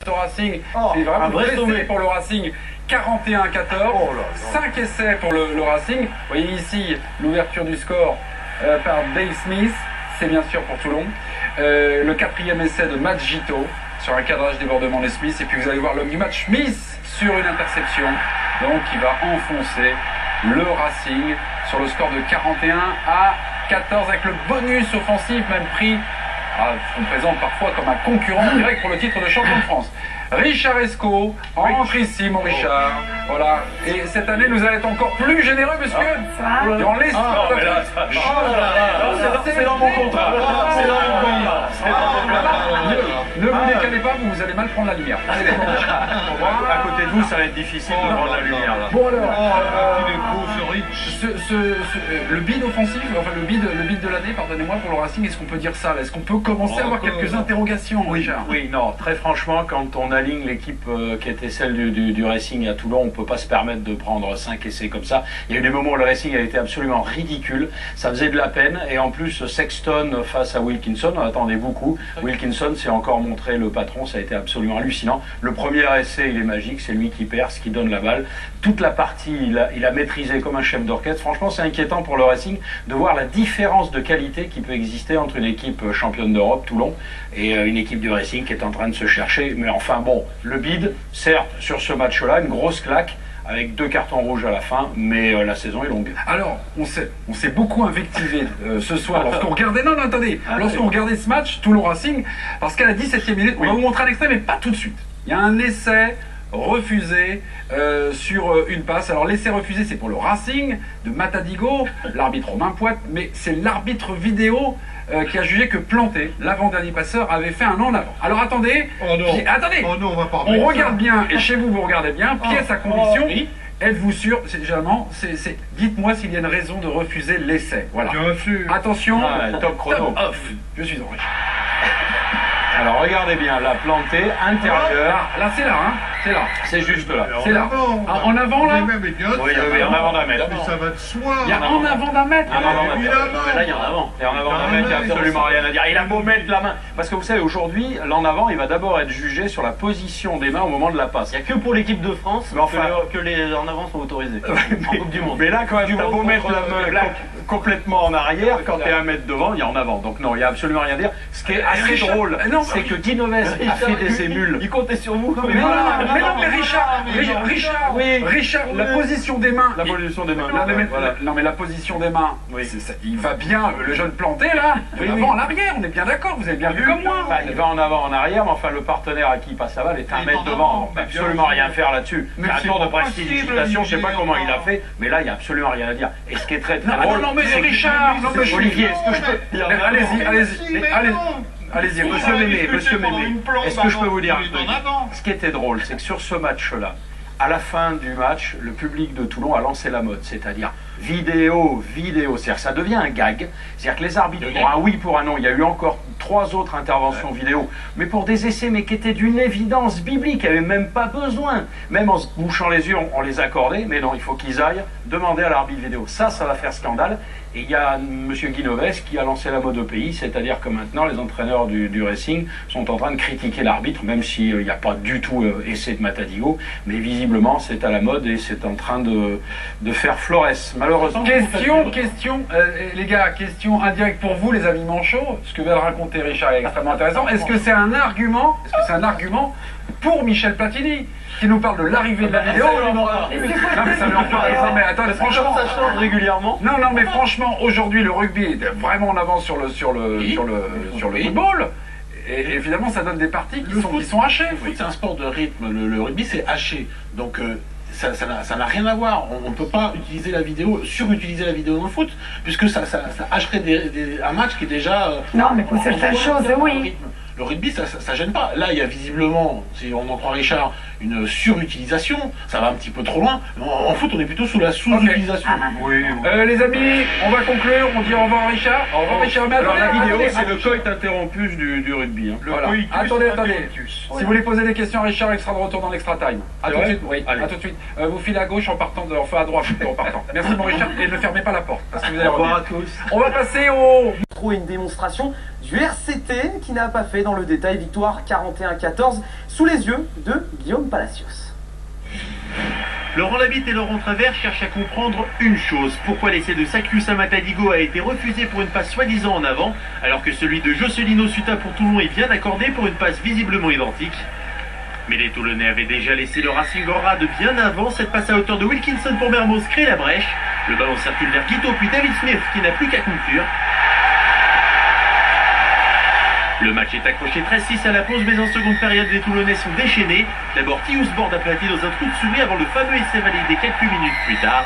au Racing, c'est vraiment un vrai sommet pour le Racing. 41-14, 5 essais pour le Racing. Vous voyez ici l'ouverture du score par Dave Smith, c'est bien sûr pour Toulon. Le 4e essai de Matt Gito sur un cadrage débordement de Smith. Et puis vous allez voir l'homme du match, Smith, sur une interception. Donc il va enfoncer le Racing sur le score de 41-14 avec le bonus offensif même pris. On présente parfois comme un concurrent direct pour le titre de champion de France. Richard Escaut entre ici, mon Richard. Voilà. Et cette année, nous allons être encore plus généreux, monsieur. Dans l'histoire de... C'est dans mon contrat. C'est dans mon contrat. Ne vous décalez pas, vous allez mal prendre la lumière. À côté de vous, ça va être difficile de prendre la lumière. Bon alors, le bid offensif, enfin le bid de l'année, pardonnez-moi, pour le Racing, est-ce qu'on peut dire ça? Est-ce qu'on peut commencer à avoir quelques interrogations, Richard? Oui, non, très franchement, quand on aligne l'équipe qui était celle du Racing à Toulon, on ne peut pas se permettre de prendre 5 essais comme ça. Il y a eu des moments où le Racing a été absolument ridicule, ça faisait de la peine, et en plus Sexton face à Wilkinson, on attendait beaucoup. Wilkinson s'est encore montré le patron, ça a été absolument hallucinant. Le premier essai, il est magique, c'est lui qui perce, qui donne la balle. Toute la partie, il a maîtrisé comme un chef d'orchestre. Franchement, c'est inquiétant pour le Racing de voir la différence de qualité qui peut exister entre une équipe championne d'Europe, Toulon, et une équipe du Racing qui est en train de se chercher. Mais enfin bon, le bid, certes, sur ce match-là, une grosse claque, avec 2 cartons rouges à la fin, mais la saison est longue. Alors, on s'est beaucoup invectivé ce soir lorsqu'on regardait, lorsqu'on regardait ce match, Toulon Racing, parce qu'à la 17e minute, on va vous montrer un extrait, mais pas tout de suite. Il y a un essai refusé sur une passe. Alors l'essai refusé, c'est pour le Racing de Matadigo, l'arbitre Romain Poite, mais c'est l'arbitre vidéo qui a jugé que Planté, l'avant-dernier passeur, avait fait un en avant. Alors attendez, attendez, on regarde bien, et chez vous, vous regardez bien, pièce à condition. Êtes-vous sûr, généralement, dites-moi s'il y a une raison de refuser l'essai. Voilà. Attention, top chrono. Top off. Je suis en régie. Alors regardez bien, la plantée intérieure. Là c'est là, hein. C'est là. C'est juste là. C'est là. En avant là. Oui, en avant d'un mètre. Ça va de soi. Il y a en avant d'un mètre. Là, il y a en avant. Et en avant d'un mètre, il n'y a absolument rien à dire. Il a beau mettre la main. Parce que vous savez, aujourd'hui, l'en avant, il va d'abord être jugé sur la position des mains au moment de la passe. Il n'y a que pour l'équipe de France que les en avant sont autorisés. En Coupe du Monde. Mais là, quand même, t'as beau mettre la main complètement en arrière, quand t'es 1 mètre devant, il y a en avant. Donc non, il n'y a absolument rien à dire. Ce qui est assez drôle, c'est que Guinoves a fait des émules. Il comptait sur vous. Mais Richard, la position des mains. La position des mains. Non mais la position des mains, il va bien, le jeune Planté là, avant, en arrière, on est bien d'accord, vous avez bien vu comme moi. Il va en avant, en arrière, mais enfin le partenaire à qui il passe la balle est 1 mètre devant, on peut absolument rien faire là-dessus. C'est un tour de prestidigitation, je sais pas comment il a fait, mais là il n'y a absolument rien à dire. Et ce qui est très drôle, non mais Richard, Olivier, est-ce que je peux... Allez-y, monsieur Mémé, est-ce que je peux vous dire un truc? Ce qui était drôle, c'est que sur ce match-là, à la fin du match, le public de Toulon a lancé la mode, c'est-à-dire vidéo, c'est-à-dire ça devient un gag, c'est-à-dire que les arbitres pour un oui, pour un non, il y a eu encore 3 autres interventions vidéo, mais pour des essais mais qui étaient d'une évidence biblique, il n'y avait même pas besoin, même en se bouchant les yeux, on les accordait, mais non, il faut qu'ils aillent demander à l'arbitre vidéo. Ça va faire scandale, et il y a M. Guinoves qui a lancé la mode au pays, c'est-à-dire que maintenant les entraîneurs du Racing sont en train de critiquer l'arbitre, même s'il n'y a pas du tout essai de Matadigo, mais visiblement c'est à la mode et c'est en train de faire florès. Malheureusement. Question, les gars, question indirecte pour vous, les amis manchots. Ce que vient de raconter Richard est extrêmement intéressant. Est-ce que c'est un argument pour Michel Platini, qui nous parle de l'arrivée de la vidéo? Non, mais ça lui en parle. Non, mais attendez, franchement, ça change régulièrement. Non, mais franchement, aujourd'hui, le rugby est vraiment en avance sur le football. Et finalement, ça donne des parties qui sont hachées. C'est un sport de rythme. Le rugby, c'est haché. Donc, ça n'a rien à voir. On ne peut pas utiliser la vidéo, surutiliser la vidéo dans le foot, puisque ça hacherait un match qui est déjà... non, mais pour certaines choses, oui. Le rugby, ça gêne pas. Là, il y a visiblement, si on en croit Richard, une surutilisation. Ça va un petit peu trop loin. En foot, on est plutôt sous la sous-utilisation. Oui. Les amis, on va conclure. On dit au revoir à Richard. Au revoir Richard. Mais alors la vidéo, attendez, c'est le coït interrompus du rugby. Hein. Voilà. Attendez. Si vous voulez poser des questions à Richard, il sera de retour dans l'extra time. À tout de suite. Oui. À tout de suite. Vous filez à gauche en partant, enfin à droite en partant. Merci mon Richard. Et ne fermez pas la porte parce que vous allez revenir. Au revoir à tous. On va passer au... Trop une démonstration du RCT qui n'a pas fait dans le détail. Victoire 41-14 sous les yeux de Guillaume Palacios. Laurent Labitte et Laurent Travers cherchent à comprendre une chose. Pourquoi l'essai de Sakiusa Matadigo a été refusé pour une passe soi-disant en avant, alors que celui de Jocelino Suta pour Toulon est bien accordé pour une passe visiblement identique. Mais les Toulonnais avaient déjà laissé le Racing en rade bien avant. Cette passe à hauteur de Wilkinson pour Mermoz crée la brèche. Le ballon circule vers Guito puis David Smith qui n'a plus qu'à conclure. Le match est accroché 13-6 à la pause, mais en seconde période, les Toulonnais sont déchaînés. D'abord, Tius Bord aplati dans un trou de souris avant le fameux essai validé quelques minutes plus tard.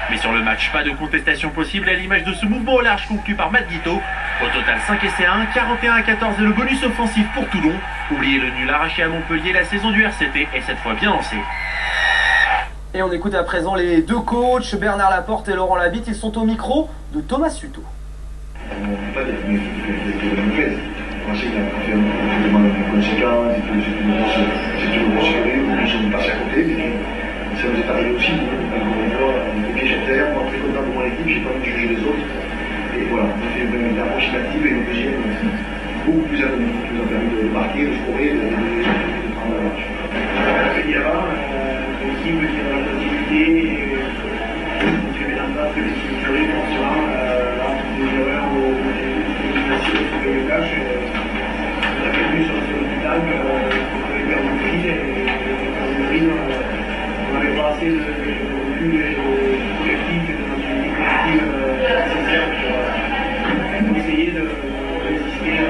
Mais sur le match, pas de contestation possible à l'image de ce mouvement au large conclu par Matt Guito. Au total, 5 essais à 1, 41-14 et le bonus offensif pour Toulon. Oubliez le nul arraché à Montpellier, la saison du RCT est cette fois bien lancée. Et on écoute à présent les deux coachs, Bernard Laporte et Laurent Labitte. Ils sont au micro de Thomas Suto. Ensuite, il a fait un demande de conséquences, j'ai tout recherché, nous sommes passés à côté, mais ça nous est arrivé aussi, les pieds sur terre, moi très content de mon équipe, j'ai pas envie de juger les autres, et voilà, on a fait une approche active et une deuxième beaucoup plus harmonique, qui nous a permis de marquer, de scorer, de prendre la marche. Il y a une équipe qui a la possibilité, et on fait bien en place, que les structurés, forcément, des erreurs ou des cash. Sur le tag, on avait perdu le prix et on n'avait pas assez de recul collectif et de notre collective nécessaire pour essayer de résister à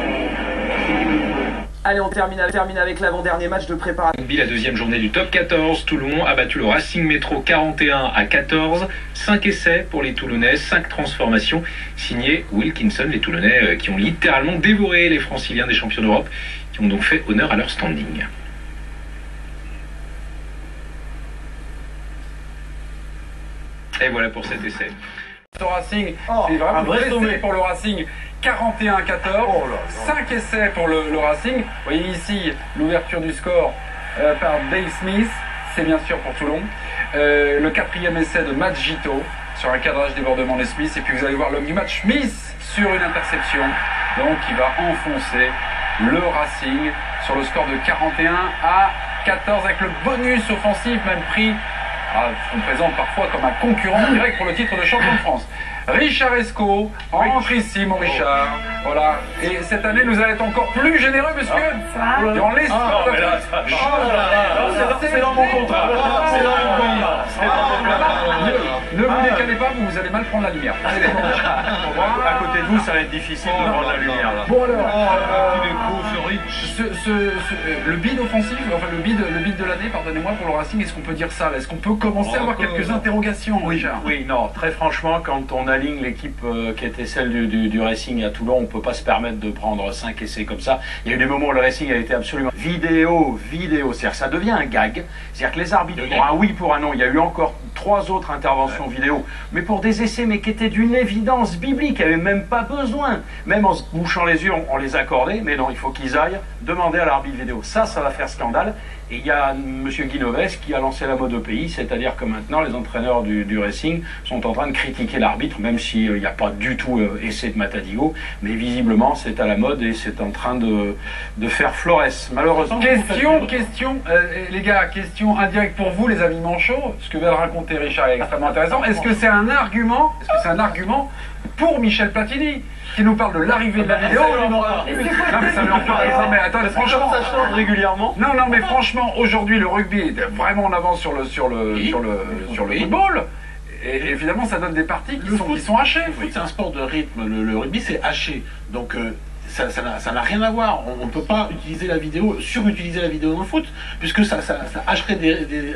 cette équipe de Toulon. Allez, on termine avec l'avant-dernier match de préparation. La deuxième journée du top 14, Toulon a battu le Racing Métro 41-14. 5 essais pour les Toulonnais, 5 transformations signées Wilkinson. Les Toulonnais qui ont littéralement dévoré les Franciliens des champions d'Europe, qui ont donc fait honneur à leur standing. Et voilà pour cet essai. Le Racing, c'est vraiment un vrai sommet pour le Racing. 41-14, 5 essais pour le Racing. Vous voyez ici l'ouverture du score par Dave Smith, c'est bien sûr pour Toulon. Le quatrième essai de Matt Guito sur un cadrage débordement des Smith. Et puis vous allez voir l'homme du match, Smith, sur une interception. Donc il va enfoncer le Racing sur le score de 41-14 avec le bonus offensif même pris. On présente parfois comme un concurrent direct pour le titre de champion de France. Richard Esco entre ici, mon Richard. Voilà. Et cette année, nous allons être encore plus généreux, monsieur. Dans l'histoire c'est dans mon contrat. C'est dans mon contrat. Ne vous décalez pas, vous allez mal prendre la lumière. À côté de vous, ça va être difficile de prendre la lumière. Bon alors, le bid offensif, enfin le bid de l'année, pardonnez-moi pour le Racing, est-ce qu'on peut dire ça? Est-ce qu'on peut commencer à avoir quelques interrogations, Richard? Oui, non, très franchement, quand on aligne l'équipe qui était celle du Racing à Toulon, on ne peut pas se permettre de prendre 5 essais comme ça. Il y a eu des moments où le Racing a été absolument vidéo, c'est-à-dire ça devient un gag. C'est-à-dire que les arbitres, pour un oui, pour un non, il y a eu encore 3 autres interventions vidéo, mais pour des essais mais qui étaient d'une évidence biblique, il n'y avait même pas besoin. Même en se bouchant les yeux, on les accordait, mais non, il faut qu'ils aillent demander à l'arbitre vidéo. Ça va faire scandale. Et il y a M. Guinoves qui a lancé la mode au pays, c'est-à-dire que maintenant les entraîneurs du Racing sont en train de critiquer l'arbitre, même s'il n'y a pas du tout essai de Matadigo, mais visiblement c'est à la mode et c'est en train de faire Flores, malheureusement. Question, les gars, question indirecte pour vous, les amis manchots. Ce que vient de raconter Richard est extrêmement intéressant. Est-ce que c'est un argument pour Michel Platini qui nous parle de l'arrivée de la vidéo? Non mais ça lui en parle. Non mais attendez, franchement, ça change régulièrement. Non mais franchement, aujourd'hui le rugby est vraiment en avance sur le football. Et évidemment, ça donne des parties qui sont hachées. C'est un sport de rythme. Le rugby, c'est haché. Donc, ça n'a rien à voir. On ne peut pas utiliser la vidéo, surutiliser la vidéo dans le foot, puisque ça hacherait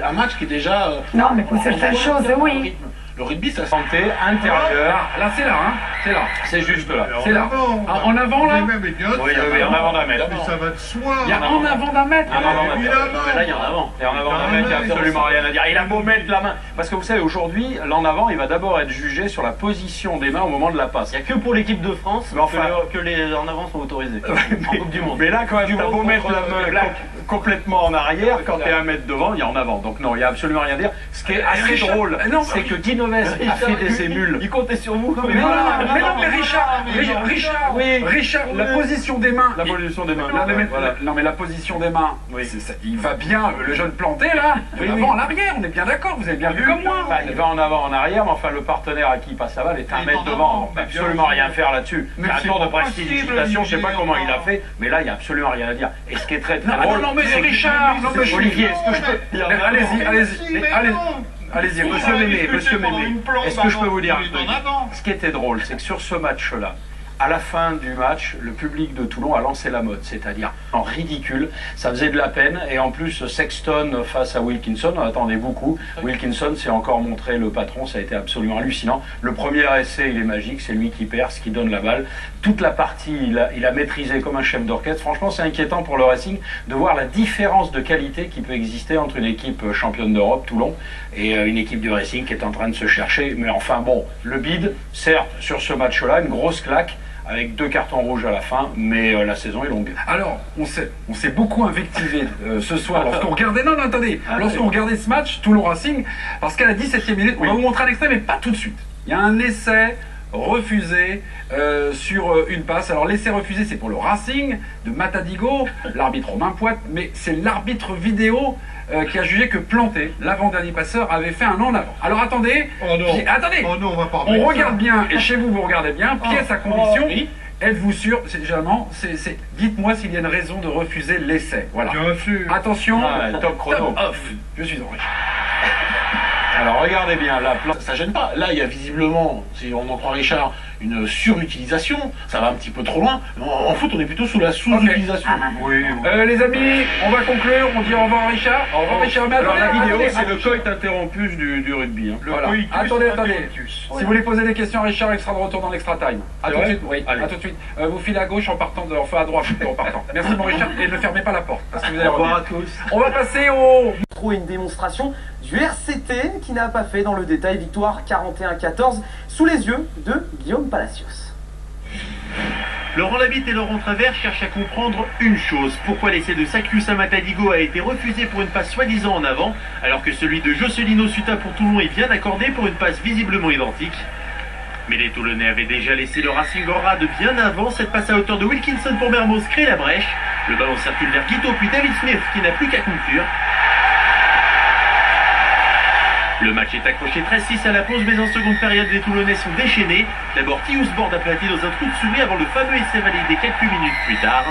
un match qui est déjà... non, mais pour certaines choses, oui. Le rugby, ça santé intérieure. Là, c'est là, hein. C'est là. C'est juste là. C'est là. En avant, là. Oui, en avant d'un mètre. Ça va de soi. Il y a en avant d'un mètre. Là, il y a en avant. Et en avant d'un mètre, il n'y a absolument rien à dire. Il a beau mettre la main. Parce que vous savez, aujourd'hui, l'en avant, il va d'abord être jugé sur la position des mains au moment de la passe. Il n'y a que pour l'équipe de France que les en avant sont autorisés. En Coupe du Monde. Mais là, quand même, t'as beau mettre la main. complètement en arrière, quand tu es 1 mètre devant, il y a en avant. Donc non, il n'y a absolument rien à dire. Ce qui est assez drôle, c'est que Guinoves a fait des émules. Il comptait sur vous. Richard, la position des mains. La position des mains. Non mais la position des mains, il va bien, le jeune planté là, de l'avant à l'arrière, on est bien d'accord, vous avez bien vu comme moi. Il va en avant, en arrière, mais enfin le partenaire à qui il passe la balle est 1 mètre devant. On peut absolument rien faire là-dessus. C'est un tour de prestidigitation, je ne sais pas comment il a fait, mais là il n'y a absolument rien à dire. Et ce qui est très drôle, non mais Richard, Olivier, est-ce que je peux... Allez-y, monsieur Mémé, est-ce que je peux vous dire un truc? Ce qui était drôle, c'est que sur ce match-là, à la fin du match, le public de Toulon a lancé la mode, c'est-à-dire en ridicule, ça faisait de la peine, et en plus Sexton face à Wilkinson, on attendait beaucoup. Wilkinson s'est encore montré le patron, ça a été absolument hallucinant. Le premier essai, il est magique, c'est lui qui perce, qui donne la balle. Toute la partie, il a maîtrisé comme un chef d'orchestre. Franchement, c'est inquiétant pour le Racing de voir la différence de qualité qui peut exister entre une équipe championne d'Europe, Toulon, et une équipe du Racing qui est en train de se chercher. Mais enfin bon, le bid, certes, sur ce match-là, une grosse claque, avec 2 cartons rouges à la fin, mais la saison est longue. Alors, on s'est beaucoup invectivé ce soir lorsqu'on regardait... Non, attendez. Lorsqu'on regardait ce match, Toulon Racing, parce qu'à la 17e minute, on va vous montrer un extrait, mais pas tout de suite. Il y a un essai refusé sur une passe. Alors, l'essai refusé, c'est pour le Racing de Matadigo, l'arbitre Romain Poite, mais c'est l'arbitre vidéo qui a jugé que Planté, l'avant-dernier passeur, avait fait un en avant. Alors attendez, on regarde bien, et chez vous, vous regardez bien, pièce à conviction. Êtes-vous sûr, dites-moi s'il y a une raison de refuser l'essai. Voilà. Bien sûr. Attention, top chrono. Top off. Je suis en Richard. Alors regardez bien, là, ça gêne pas. Là, il y a visiblement, si on en croit Richard, une surutilisation. Ça va un petit peu trop loin. En foot, on est plutôt sous la sous-utilisation. Oui. Les amis, on va conclure. On dit au revoir à Richard. Au revoir Richard. Mais alors la vidéo, attendez, c'est le coït interrompus du rugby. Hein. Voilà. Attendez. Si vous voulez poser des questions à Richard, il sera de retour dans l'extra time. À tout de suite. Oui. À tout de suite. Vous filez à gauche en partant enfin à droite en partant. Merci mon Richard. Et ne fermez pas la porte parce que vous allez revenir. À tous. On va passer au... Trouver une démonstration du RCT qui n'a pas fait dans le détail. Victoire 41-14 sous les yeux de Guillaume Palacios. Laurent Labitte et Laurent Travers cherchent à comprendre une chose. Pourquoi l'essai de Sakiusa Matadigo a été refusé pour une passe soi-disant en avant, alors que celui de Jocelino Suta pour Toulon est bien accordé pour une passe visiblement identique. Mais les Toulonnais avaient déjà laissé le Racing en rade bien avant. Cette passe à hauteur de Wilkinson pour Mermoz crée la brèche. Le ballon circule vers Guito puis David Smith qui n'a plus qu'à conclure. Le match est accroché 13-6 à la pause, mais en seconde période, les Toulonnais sont déchaînés. D'abord, Tius Bord aplati dans un trou de souris avant le fameux essai validé quelques minutes plus tard.